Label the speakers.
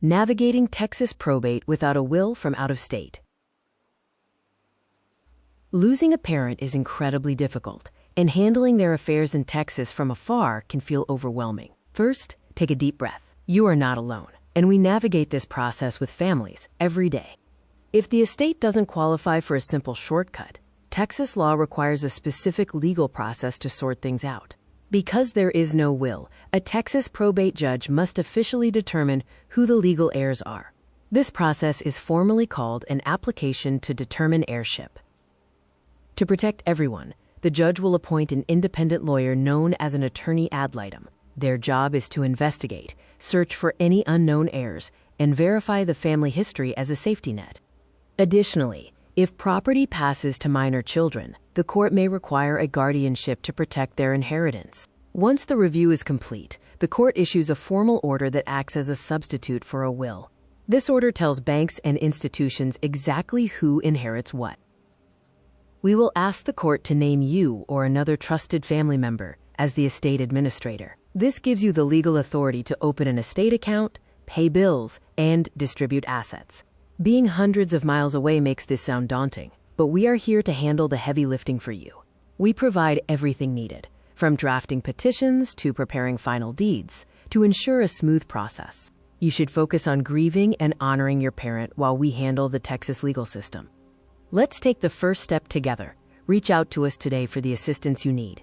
Speaker 1: Navigating Texas probate without a will from out of state. Losing a parent is incredibly difficult, and handling their affairs in Texas from afar can feel overwhelming. First, take a deep breath. You are not alone, and we navigate this process with families every day. If the estate doesn't qualify for a simple shortcut, Texas law requires a specific legal process to sort things out. Because there is no will, a Texas probate judge must officially determine who the legal heirs are. This process is formally called an application to determine heirship. To protect everyone, the judge will appoint an independent lawyer known as an attorney ad litem. Their job is to investigate, search for any unknown heirs, and verify the family history as a safety net. Additionally, if property passes to minor children, the court may require a guardianship to protect their inheritance. Once the review is complete, the court issues a formal order that acts as a substitute for a will. This order tells banks and institutions exactly who inherits what. We will ask the court to name you or another trusted family member as the estate administrator. This gives you the legal authority to open an estate account, pay bills, and distribute assets. Being hundreds of miles away makes this sound daunting, but we are here to handle the heavy lifting for you. We provide everything needed, from drafting petitions to preparing final deeds, to ensure a smooth process. You should focus on grieving and honoring your parent while we handle the Texas legal system. Let's take the first step together. Reach out to us today for the assistance you need.